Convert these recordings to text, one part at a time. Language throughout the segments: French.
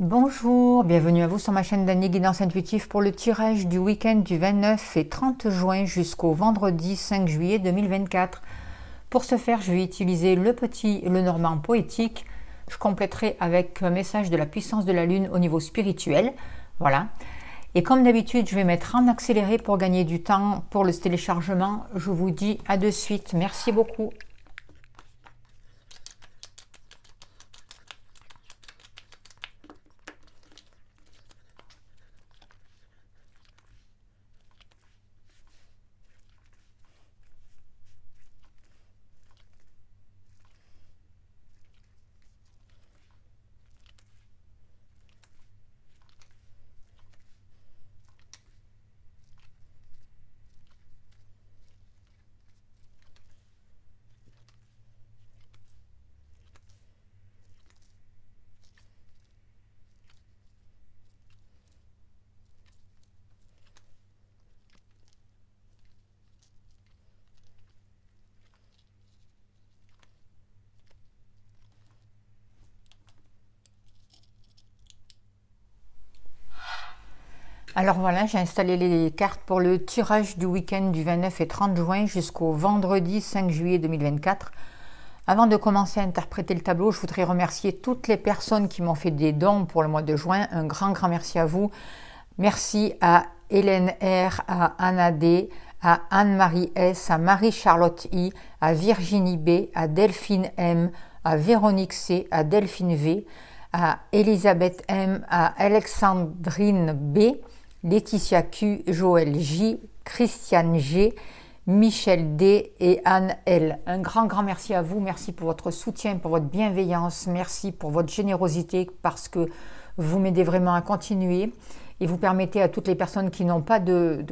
Bonjour, bienvenue à vous sur ma chaîne d'Annie Guidance Intuitive pour le tirage du week-end du 29 et 30 juin jusqu'au vendredi 5 juillet 2024. Pour ce faire, je vais utiliser le normand poétique. Je compléterai avec un message de la puissance de la lune au niveau spirituel. Voilà. Et comme d'habitude, je vais mettre en accéléré pour gagner du temps pour le téléchargement. Je vous dis à de suite. Merci beaucoup. Alors voilà, j'ai installé les cartes pour le tirage du week-end du 29 et 30 juin jusqu'au vendredi 5 juillet 2024. Avant de commencer à interpréter le tableau, je voudrais remercier toutes les personnes qui m'ont fait des dons pour le mois de juin. Un grand merci à vous. Merci à Hélène R, à Anna D, à Anne-Marie S, à Marie-Charlotte I, à Virginie B, à Delphine M, à Véronique C, à Delphine V, à Elisabeth M, à Alexandrine B, Laetitia Q, Joël J, Christiane G, Michel D et Anne L. Un grand merci à vous. Merci pour votre soutien, pour votre bienveillance. Merci pour votre générosité parce que vous m'aidez vraiment à continuer et vous permettez à toutes les personnes qui n'ont pas de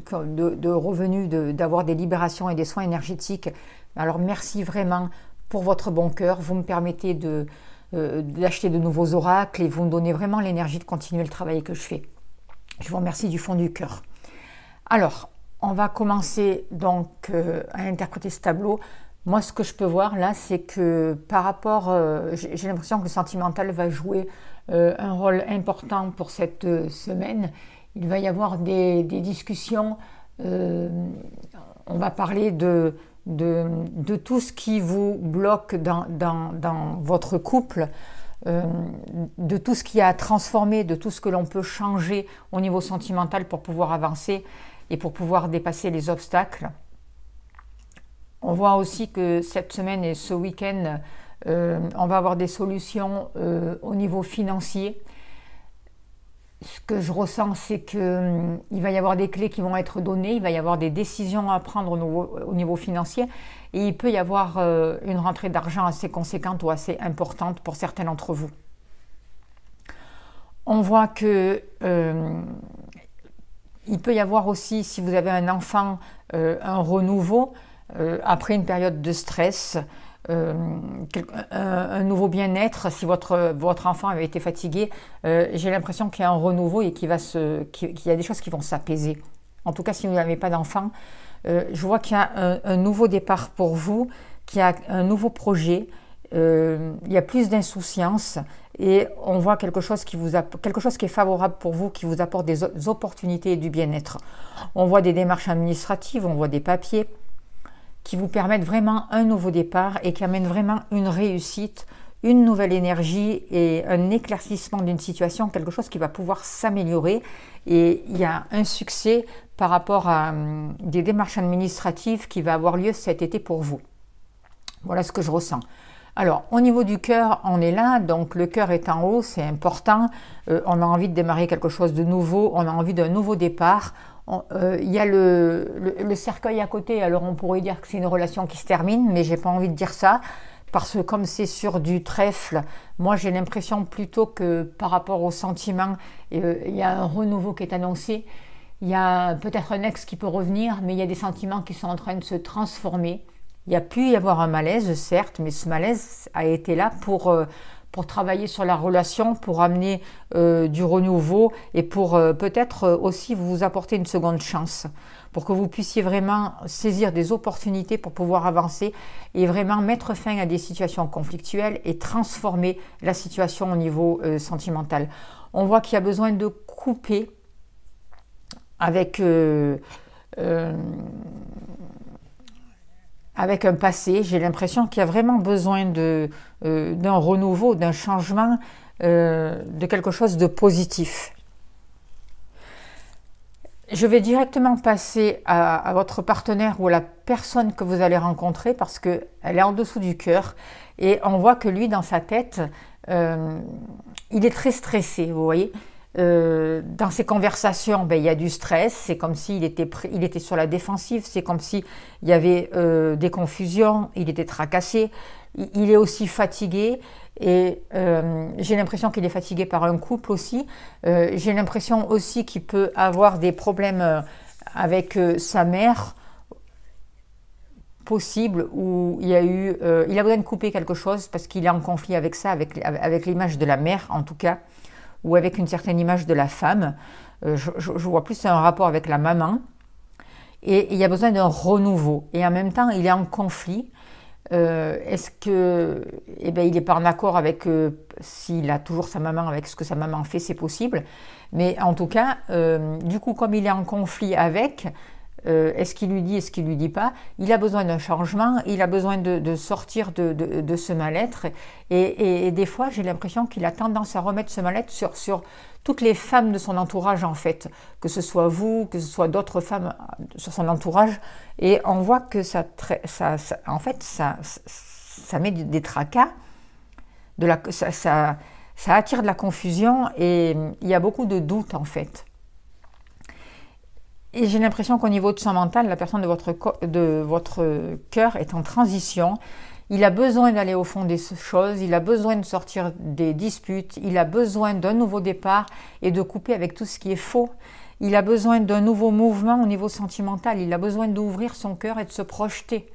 revenus d'avoir des libérations et des soins énergétiques. Alors merci vraiment pour votre bon cœur. Vous me permettez d'acheter de nouveaux oracles et vous me donnez vraiment l'énergie de continuer le travail que je fais. Je vous remercie du fond du cœur. Alors, on va commencer donc à interpréter ce tableau. Moi, ce que je peux voir là, c'est que par rapport, j'ai l'impression que le sentimental va jouer un rôle important pour cette semaine. Il va y avoir des discussions. On va parler de tout ce qui vous bloque dans votre couple. De tout ce qui a transformé, de tout ce que l'on peut changer au niveau sentimental pour pouvoir avancer et pour pouvoir dépasser les obstacles. On voit aussi que cette semaine et ce week-end, on va avoir des solutions au niveau financier. Ce que je ressens, c'est qu'il va y avoir des clés qui vont être données, il va y avoir des décisions à prendre au niveau financier et il peut y avoir une rentrée d'argent assez conséquente ou assez importante pour certains d'entre vous. On voit que il peut y avoir aussi, si vous avez un enfant, un renouveau après une période de stress, un nouveau bien-être. Si votre enfant avait été fatigué, j'ai l'impression qu'il y a un renouveau et qu'il y a des choses qui vont s'apaiser. En tout cas, si vous n'avez pas d'enfant, je vois qu'il y a un nouveau départ pour vous, qu'il y a un nouveau projet, il y a plus d'insouciance et on voit quelque chose qui est favorable pour vous, qui vous apporte des opportunités et du bien-être. On voit des démarches administratives, on voit des papiers qui vous permettent vraiment un nouveau départ et qui amènent vraiment une réussite, une nouvelle énergie et un éclaircissement d'une situation, quelque chose qui va pouvoir s'améliorer. Et il y a un succès par rapport à des démarches administratives qui va avoir lieu cet été pour vous. Voilà ce que je ressens. Alors, au niveau du cœur, on est là, donc le cœur est en haut, c'est important. On a envie de démarrer quelque chose de nouveau, on a envie d'un nouveau départ. Il y a le cercueil à côté, alors on pourrait dire que c'est une relation qui se termine, mais j'ai pas envie de dire ça, parce que comme c'est sur du trèfle, moi j'ai l'impression plutôt que par rapport aux sentiments, il y a un renouveau qui est annoncé. Il y a peut-être un ex qui peut revenir, mais il y a des sentiments qui sont en train de se transformer. Il y a pu y avoir un malaise, certes, mais ce malaise a été là pour travailler sur la relation, pour amener du renouveau et pour peut-être aussi vous apporter une seconde chance. pour que vous puissiez vraiment saisir des opportunités pour pouvoir avancer et vraiment mettre fin à des situations conflictuelles et transformer la situation au niveau sentimental. On voit qu'il y a besoin de couper avec un passé. J'ai l'impression qu'il y a vraiment besoin d'un renouveau, d'un changement, de quelque chose de positif. Je vais directement passer à votre partenaire ou à la personne que vous allez rencontrer parce qu'elle est en dessous du cœur et on voit que lui, dans sa tête, il est très stressé, vous voyez. Dans ses conversations, il y a du stress, c'est comme s'il était sur la défensive, c'est comme s'il y avait des confusions, il était tracassé, il est aussi fatigué et j'ai l'impression qu'il est fatigué par un couple aussi. J'ai l'impression aussi qu'il peut avoir des problèmes avec sa mère, possible, où il a besoin de couper quelque chose parce qu'il est en conflit avec ça, avec l'image de la mère en tout cas, ou avec une certaine image de la femme. Je vois plus un rapport avec la maman. Et il y a besoin d'un renouveau. Et en même temps, il est en conflit. Est-ce que, il n'est pas en accord avec s'il a toujours sa maman, avec ce que sa maman fait, c'est possible. Mais en tout cas, du coup, comme il est en conflit avec, est-ce qu'il lui dit, est-ce qu'il lui dit pas, il a besoin d'un changement, il a besoin de sortir de ce mal-être. Et des fois, j'ai l'impression qu'il a tendance à remettre ce mal-être sur toutes les femmes de son entourage, en fait. Que ce soit vous, que ce soit d'autres femmes sur son entourage. Et on voit que ça met des tracas, ça attire de la confusion et il y a beaucoup de doutes, en fait. Et j'ai l'impression qu'au niveau de son mental, la personne de votre cœur est en transition. Il a besoin d'aller au fond des choses, il a besoin de sortir des disputes, il a besoin d'un nouveau départ et de couper avec tout ce qui est faux. Il a besoin d'un nouveau mouvement au niveau sentimental, il a besoin d'ouvrir son cœur et de se projeter.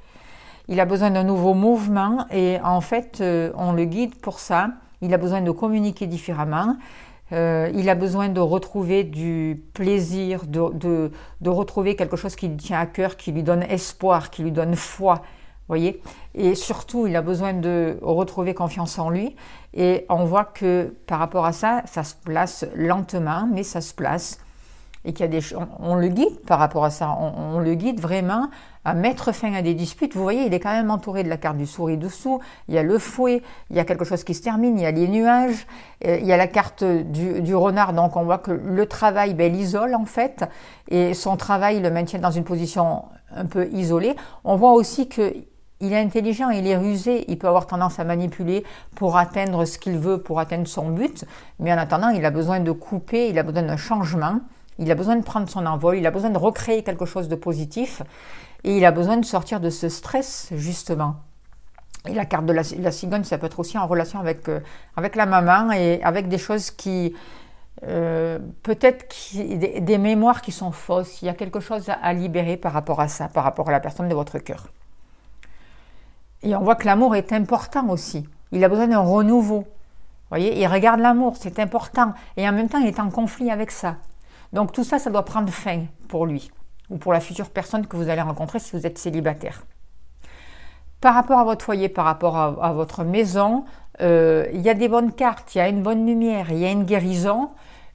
Il a besoin d'un nouveau mouvement et en fait, on le guide pour ça. Il a besoin de communiquer différemment. Il a besoin de retrouver du plaisir, de retrouver quelque chose qui lui tient à cœur, qui lui donne espoir, qui lui donne foi, voyez. Et surtout, il a besoin de retrouver confiance en lui. Et on voit que par rapport à ça, ça se place lentement, mais ça se place. Et qu'il y a on le guide par rapport à ça, on le guide vraiment à mettre fin à des disputes. Vous voyez, il est quand même entouré de la carte du souris dessous, il y a le fouet, il y a quelque chose qui se termine, il y a les nuages, il y a la carte du renard, donc on voit que le travail, l'isole en fait, et son travail le maintient dans une position un peu isolée. On voit aussi que il est intelligent, il est rusé, il peut avoir tendance à manipuler pour atteindre ce qu'il veut, pour atteindre son but, mais en attendant, il a besoin de couper, il a besoin d'un changement. Il a besoin de prendre son envol, il a besoin de recréer quelque chose de positif et il a besoin de sortir de ce stress, justement. Et la carte de la cigogne, ça peut être aussi en relation avec la maman et avec des choses qui, peut-être des mémoires qui sont fausses. Il y a quelque chose à libérer par rapport à ça, par rapport à la personne de votre cœur. Et on voit que l'amour est important aussi. Il a besoin d'un renouveau. Vous voyez, il regarde l'amour, c'est important. Et en même temps, il est en conflit avec ça. Donc tout ça, ça doit prendre fin pour lui ou pour la future personne que vous allez rencontrer si vous êtes célibataire. Par rapport à votre foyer, par rapport à votre maison, il y a des bonnes cartes, il y a une bonne lumière, il y a une guérison.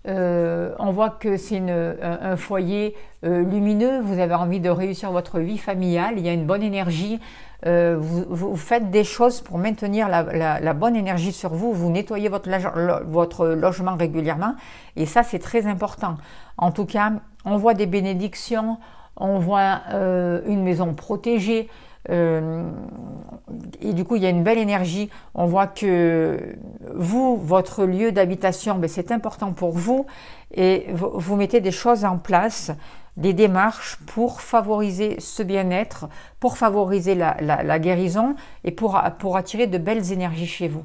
On voit que c'est un foyer lumineux, vous avez envie de réussir votre vie familiale, il y a une bonne énergie. Vous faites des choses pour maintenir la bonne énergie sur vous, vous nettoyez votre logement régulièrement et ça c'est très important. En tout cas, on voit des bénédictions, on voit une maison protégée et du coup il y a une belle énergie. On voit que vous, votre lieu d'habitation, c'est important pour vous et vous mettez des choses en place, des démarches pour favoriser ce bien-être, pour favoriser la guérison et pour attirer de belles énergies chez vous.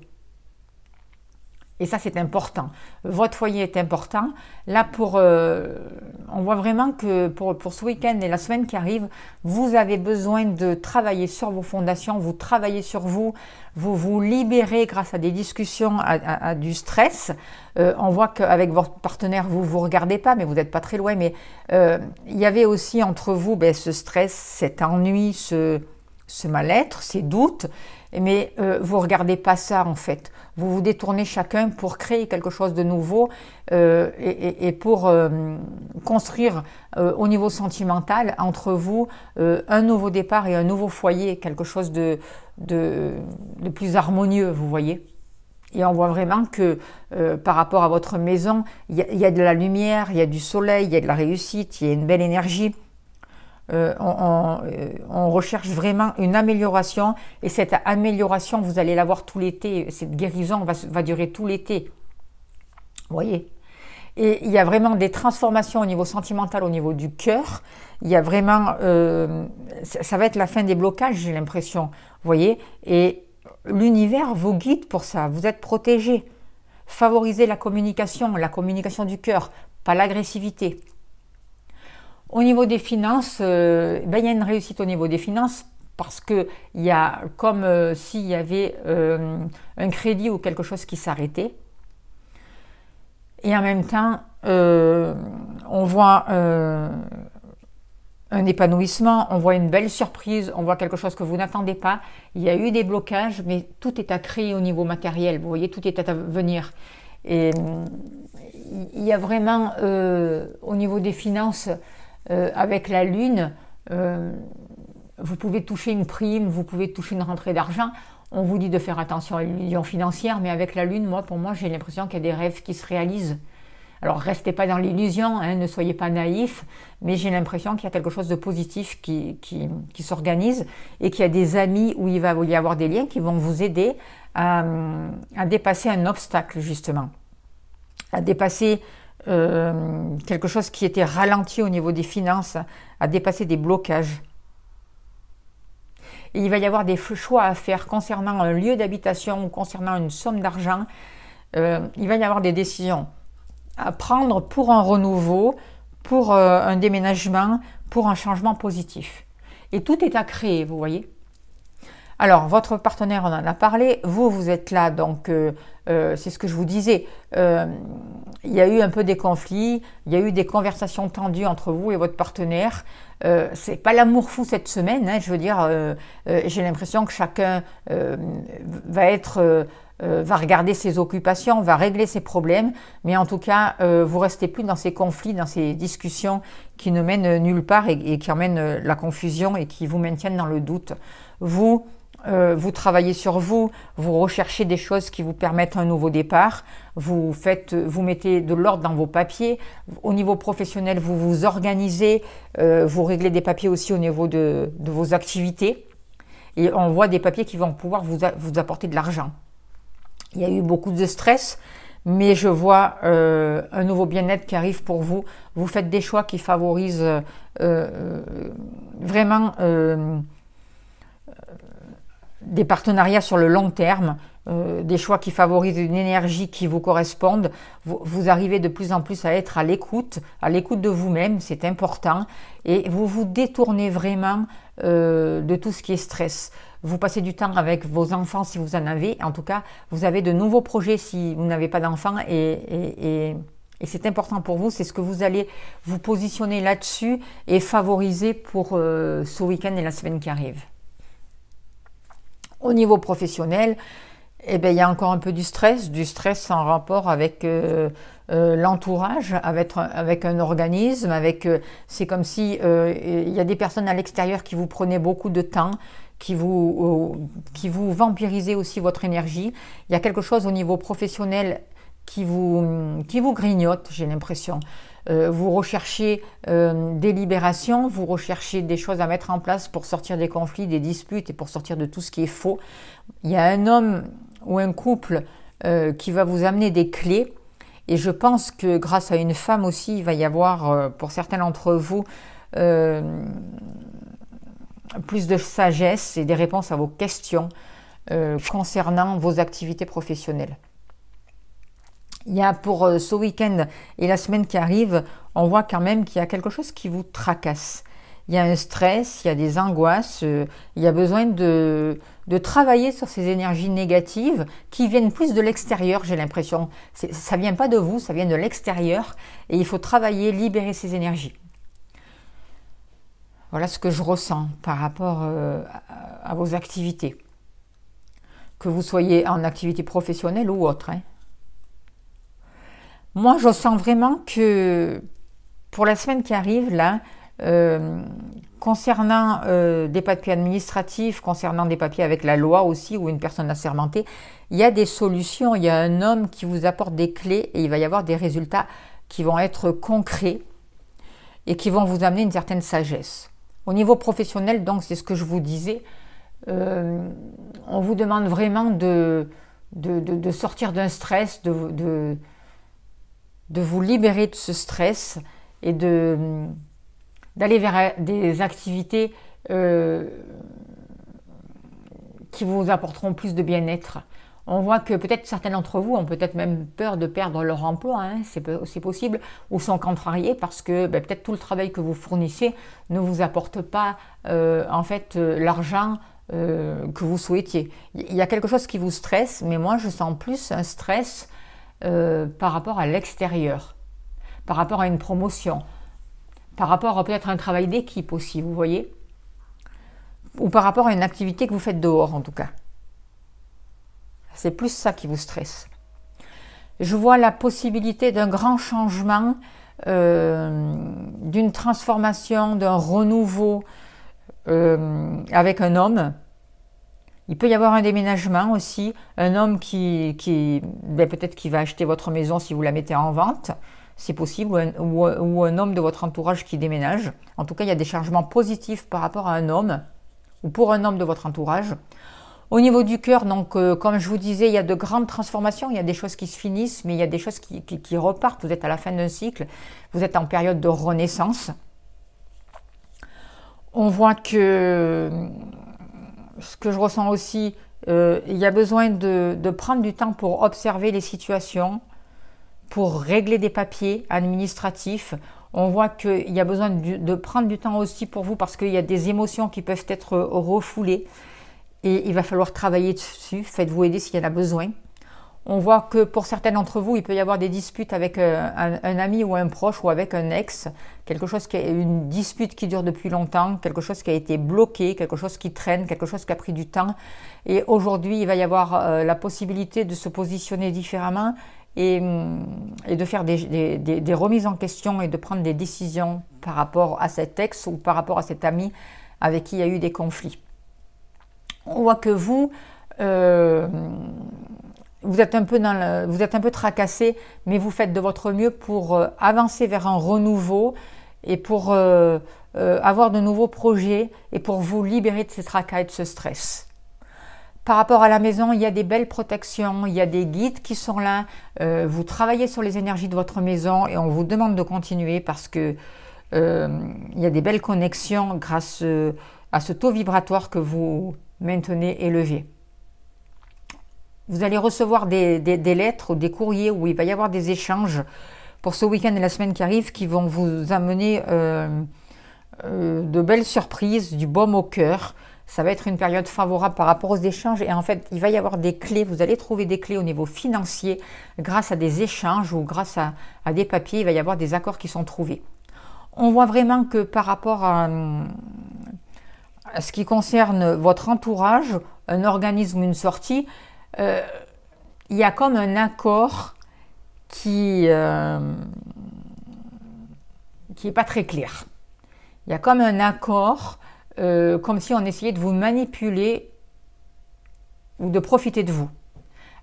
Et ça, c'est important. Votre foyer est important. Là, on voit vraiment que pour ce week-end et la semaine qui arrive, vous avez besoin de travailler sur vos fondations, vous travaillez sur vous, vous vous libérez grâce à des discussions, à du stress. On voit qu'avec votre partenaire, vous ne vous regardez pas, mais vous n'êtes pas très loin. Mais il y avait aussi entre vous ce stress, cet ennui, ce mal-être, ces doutes. Mais vous ne regardez pas ça en fait. Vous vous détournez chacun pour créer quelque chose de nouveau et pour construire au niveau sentimental entre vous un nouveau départ et un nouveau foyer, quelque chose de plus harmonieux, vous voyez. Et on voit vraiment que par rapport à votre maison, il y a de la lumière, il y a du soleil, il y a de la réussite, il y a une belle énergie. On recherche vraiment une amélioration et cette amélioration, vous allez la voir tout l'été. Cette guérison va durer tout l'été. Vous voyez? Et il y a vraiment des transformations au niveau sentimental, au niveau du cœur. Il y a vraiment... ça va être la fin des blocages, j'ai l'impression. Vous voyez? Et l'univers vous guide pour ça. Vous êtes protégé. Favorisez la communication du cœur, pas l'agressivité. Au niveau des finances, il y a une réussite au niveau des finances parce qu'il y a comme s'il y avait un crédit ou quelque chose qui s'arrêtait. Et en même temps, on voit un épanouissement, on voit une belle surprise, on voit quelque chose que vous n'attendez pas. Il y a eu des blocages, mais tout est à créer au niveau matériel. Vous voyez, tout est à venir. Et il y a vraiment au niveau des finances... avec la lune, vous pouvez toucher une prime, vous pouvez toucher une rentrée d'argent. On vous dit de faire attention à l'illusion financière, mais avec la lune, pour moi, j'ai l'impression qu'il y a des rêves qui se réalisent. Alors, restez pas dans l'illusion, ne soyez pas naïfs, mais j'ai l'impression qu'il y a quelque chose de positif qui s'organise et qu'il y a des amis où il va y avoir des liens qui vont vous aider à dépasser un obstacle, justement, à dépasser... quelque chose qui était ralenti au niveau des finances, à dépasser des blocages. Et il va y avoir des choix à faire concernant un lieu d'habitation ou concernant une somme d'argent. Il va y avoir des décisions à prendre pour un renouveau, pour un déménagement, pour un changement positif. Et tout est à créer, vous voyez. Alors, votre partenaire, on en a parlé. Vous êtes là, donc c'est ce que je vous disais. Il y a eu un peu des conflits, il y a eu des conversations tendues entre vous et votre partenaire. C'est pas l'amour fou cette semaine, je veux dire. J'ai l'impression que chacun va regarder ses occupations, va régler ses problèmes, mais en tout cas, vous restez plus dans ces conflits, dans ces discussions qui ne mènent nulle part et qui emmènent la confusion et qui vous maintiennent dans le doute. Vous travaillez sur vous, vous recherchez des choses qui vous permettent un nouveau départ, vous mettez de l'ordre dans vos papiers. Au niveau professionnel, vous vous organisez, vous réglez des papiers aussi au niveau de vos activités. Et on voit des papiers qui vont pouvoir vous apporter de l'argent. Il y a eu beaucoup de stress, mais je vois un nouveau bien-être qui arrive pour vous. Vous faites des choix qui favorisent vraiment... des partenariats sur le long terme, des choix qui favorisent une énergie qui vous corresponde. Vous arrivez de plus en plus à être à l'écoute de vous-même, c'est important, et vous vous détournez vraiment de tout ce qui est stress. Vous passez du temps avec vos enfants si vous en avez, en tout cas, vous avez de nouveaux projets si vous n'avez pas d'enfants, et c'est important pour vous, c'est ce que vous allez vous positionner là-dessus et favoriser pour ce week-end et la semaine qui arrive. Au niveau professionnel, il y a encore un peu du stress en rapport avec l'entourage, avec un organisme, c'est comme si il y a des personnes à l'extérieur qui vous prenaient beaucoup de temps, qui vous vampirisaient aussi votre énergie. Il y a quelque chose au niveau professionnel qui vous grignote, j'ai l'impression. Vous recherchez des libérations, vous recherchez des choses à mettre en place pour sortir des conflits, des disputes et pour sortir de tout ce qui est faux. Il y a un homme ou un couple qui va vous amener des clés, et je pense que grâce à une femme aussi, il va y avoir pour certains d'entre vous plus de sagesse et des réponses à vos questions concernant vos activités professionnelles. Il y a pour ce week-end et la semaine qui arrive, on voit quand même qu'il y a quelque chose qui vous tracasse. Il y a un stress, il y a des angoisses, il y a besoin de travailler sur ces énergies négatives qui viennent plus de l'extérieur, j'ai l'impression. Ça ne vient pas de vous, ça vient de l'extérieur et il faut travailler, libérer ces énergies. Voilà ce que je ressens par rapport à vos activités. Que vous soyez en activité professionnelle ou autre. Hein. Moi, je sens vraiment que pour la semaine qui arrive, là, concernant des papiers administratifs, concernant des papiers avec la loi aussi, ou une personne assermentée, il y a des solutions, il y a un homme qui vous apporte des clés et il va y avoir des résultats qui vont être concrets et qui vont vous amener une certaine sagesse. Au niveau professionnel, donc, c'est ce que je vous disais, on vous demande vraiment de sortir d'un stress, de vous libérer de ce stress et d'aller vers des activités qui vous apporteront plus de bien-être. On voit que peut-être certains d'entre vous ont peut-être même peur de perdre leur emploi, hein, c'est possible, ou sont contrariés parce que peut-être tout le travail que vous fournissez ne vous apporte pas en fait l'argent que vous souhaitiez. Il y a quelque chose qui vous stresse, mais moi je sens plus un stress par rapport à l'extérieur, par rapport à une promotion, par rapport à peut-être un travail d'équipe aussi, vous voyez, ou par rapport à une activité que vous faites dehors en tout cas. C'est plus ça qui vous stresse. Je vois la possibilité d'un grand changement, d'une transformation, d'un renouveau avec un homme. Il peut y avoir un déménagement aussi, un homme qui peut-être qui va acheter votre maison si vous la mettez en vente, c'est possible, ou un homme de votre entourage qui déménage. En tout cas, il y a des changements positifs par rapport à un homme, ou pour un homme de votre entourage. Au niveau du cœur, donc, comme je vous disais, il y a de grandes transformations, il y a des choses qui se finissent, mais il y a des choses qui repartent. Vous êtes à la fin d'un cycle, vous êtes en période de renaissance. On voit que, ce que je ressens aussi, il y a besoin de prendre du temps pour observer les situations, pour régler des papiers administratifs. On voit qu'il y a besoin de prendre du temps aussi pour vous parce qu'il y a des émotions qui peuvent être refoulées. Et il va falloir travailler dessus, faites-vous aider s'il y en a besoin. On voit que pour certains d'entre vous, il peut y avoir des disputes avec un ami ou un proche ou avec un ex, une dispute qui dure depuis longtemps, quelque chose qui a été bloqué, quelque chose qui traîne, quelque chose qui a pris du temps. Et aujourd'hui, il va y avoir la possibilité de se positionner différemment et de faire des remises en question et de prendre des décisions par rapport à cet ex ou par rapport à cet ami avec qui il y a eu des conflits. On voit que vous êtes un peu tracassé, mais vous faites de votre mieux pour avancer vers un renouveau et pour avoir de nouveaux projets et pour vous libérer de ces tracas et de ce stress. Par rapport à la maison, il y a des belles protections, il y a des guides qui sont là. Vous travaillez sur les énergies de votre maison et on vous demande de continuer parce que il y a des belles connexions grâce à ce taux vibratoire que vous maintenez élevé. Vous allez recevoir des lettres ou des courriers où il va y avoir des échanges pour ce week-end et la semaine qui arrive qui vont vous amener de belles surprises, du baume au cœur. Ça va être une période favorable par rapport aux échanges et en fait, il va y avoir des clés. Vous allez trouver des clés au niveau financier grâce à des échanges ou grâce à des papiers. Il va y avoir des accords qui sont trouvés. On voit vraiment que par rapport à ce qui concerne votre entourage, un organisme ou une sortie, il y a comme un accord qui n'est pas très clair. Il y a comme un accord, comme si on essayait de vous manipuler ou de profiter de vous.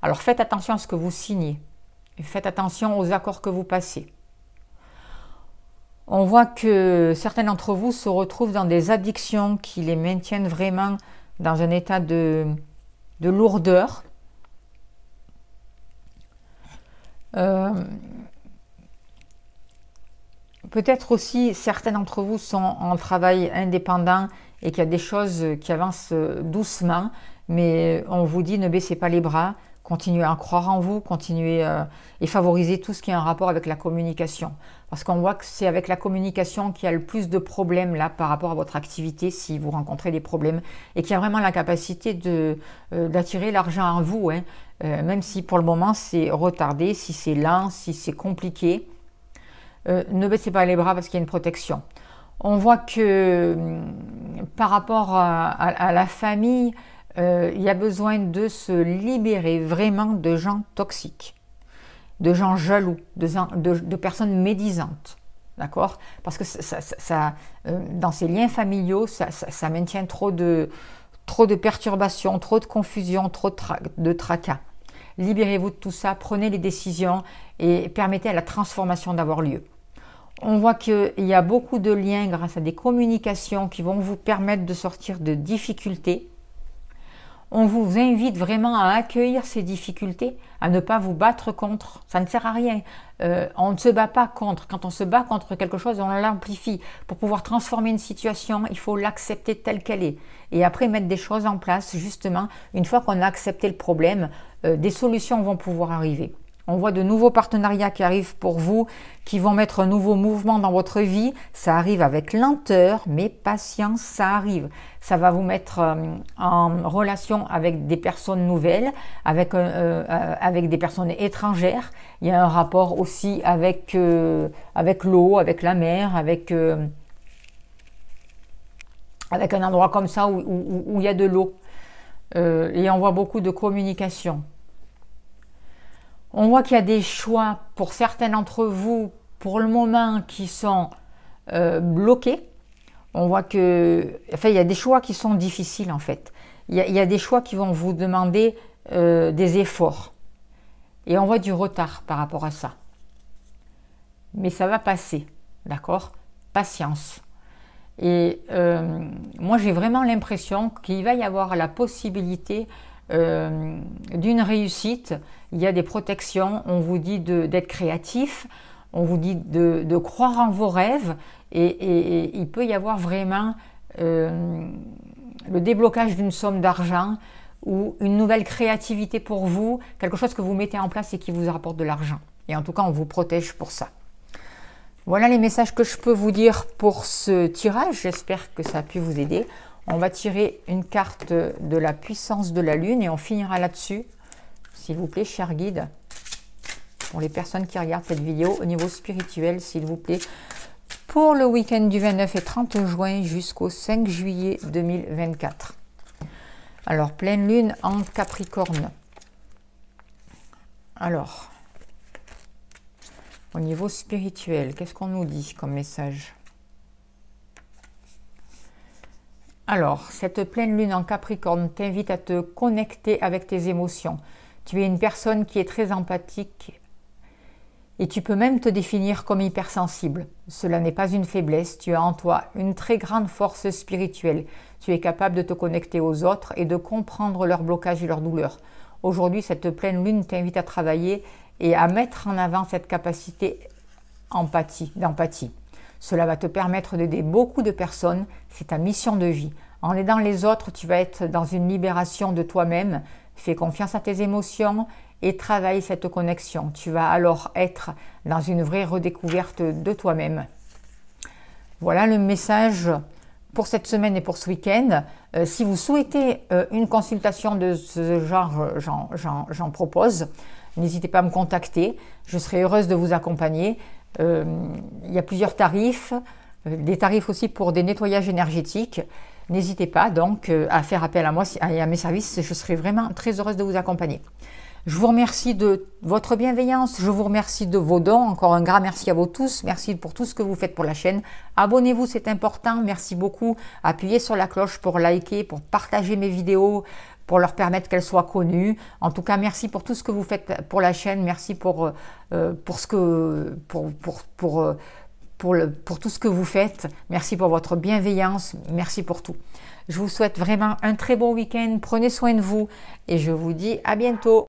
Alors faites attention à ce que vous signez. Et faites attention aux accords que vous passez. On voit que certains d'entre vous se retrouvent dans des addictions qui les maintiennent vraiment dans un état de lourdeur. Peut-être aussi certains d'entre vous sont en travail indépendant et qu'il y a des choses qui avancent doucement, mais on vous dit ne baissez pas les bras, Continuez à croire en vous, continuez et favoriser tout ce qui est en rapport avec la communication. Parce qu'on voit que c'est avec la communication qu'il y a le plus de problèmes là par rapport à votre activité si vous rencontrez des problèmes et qu'il y a vraiment la capacité d'attirer l'argent à vous, hein. Même si pour le moment c'est retardé, si c'est lent, si c'est compliqué. Ne baissez pas les bras parce qu'il y a une protection. On voit que par rapport à la famille, il y a besoin de se libérer vraiment de gens toxiques, de gens jaloux, de personnes médisantes, d'accord? Parce que dans ces liens familiaux, ça maintient trop de perturbations, trop de confusion, trop de tracas. Libérez-vous de tout ça, prenez les décisions et permettez à la transformation d'avoir lieu. On voit qu'il y a beaucoup de liens grâce à des communications qui vont vous permettre de sortir de difficultés. On vous invite vraiment à accueillir ces difficultés, à ne pas vous battre contre. Ça ne sert à rien. On ne se bat pas contre. Quand on se bat contre quelque chose, on l'amplifie. Pour pouvoir transformer une situation, il faut l'accepter telle qu'elle est. Et après, mettre des choses en place, justement, une fois qu'on a accepté le problème, des solutions vont pouvoir arriver. On voit de nouveaux partenariats qui arrivent pour vous, qui vont mettre un nouveau mouvement dans votre vie. Ça arrive avec lenteur, mais patience, ça arrive. Ça va vous mettre en relation avec des personnes nouvelles, avec des personnes étrangères. Il y a un rapport aussi avec l'eau, avec la mer, avec un endroit comme ça où il y a de l'eau. Et on voit beaucoup de communication. On voit qu'il y a des choix pour certains d'entre vous, pour le moment, qui sont bloqués. On voit que, enfin, il y a des choix qui sont difficiles en fait. Il y a des choix qui vont vous demander des efforts. Et on voit du retard par rapport à ça. Mais ça va passer, d'accord? Patience. Et moi, j'ai vraiment l'impression qu'il va y avoir la possibilité d'une réussite. Il y a des protections, on vous dit d'être créatif, on vous dit de croire en vos rêves et il peut y avoir vraiment le déblocage d'une somme d'argent ou une nouvelle créativité pour vous, quelque chose que vous mettez en place et qui vous rapporte de l'argent. Et en tout cas, on vous protège pour ça. Voilà les messages que je peux vous dire pour ce tirage. J'espère que ça a pu vous aider. On va tirer une carte de la puissance de la lune et on finira là-dessus. S'il vous plaît, cher guide, pour les personnes qui regardent cette vidéo au niveau spirituel, s'il vous plaît, pour le week-end du 29 et 30 juin jusqu'au 5 juillet 2024. Alors, pleine lune en Capricorne. Alors, au niveau spirituel, qu'est-ce qu'on nous dit comme message? Alors, cette pleine lune en Capricorne t'invite à te connecter avec tes émotions. Tu es une personne qui est très empathique et tu peux même te définir comme hypersensible. Cela n'est pas une faiblesse, tu as en toi une très grande force spirituelle. Tu es capable de te connecter aux autres et de comprendre leurs blocages et leurs douleurs. Aujourd'hui, cette pleine lune t'invite à travailler et à mettre en avant cette capacité d'empathie. Cela va te permettre d'aider beaucoup de personnes, c'est ta mission de vie. En aidant les autres, tu vas être dans une libération de toi-même. Fais confiance à tes émotions et travaille cette connexion. Tu vas alors être dans une vraie redécouverte de toi-même. Voilà le message pour cette semaine et pour ce week-end. Si vous souhaitez une consultation de ce genre, j'en propose. N'hésitez pas à me contacter. Je serai heureuse de vous accompagner. Il y a plusieurs tarifs, des tarifs aussi pour des nettoyages énergétiques. N'hésitez pas donc à faire appel à moi et à mes services. Je serai vraiment très heureuse de vous accompagner. Je vous remercie de votre bienveillance. Je vous remercie de vos dons. Encore un grand merci à vous tous. Merci pour tout ce que vous faites pour la chaîne. Abonnez-vous, c'est important. Merci beaucoup. Appuyez sur la cloche pour liker, pour partager mes vidéos, pour leur permettre qu'elles soient connues. En tout cas, merci pour tout ce que vous faites pour la chaîne. Merci pour tout ce que vous faites. Merci pour votre bienveillance. Merci pour tout. Je vous souhaite vraiment un très bon week-end. Prenez soin de vous et je vous dis à bientôt.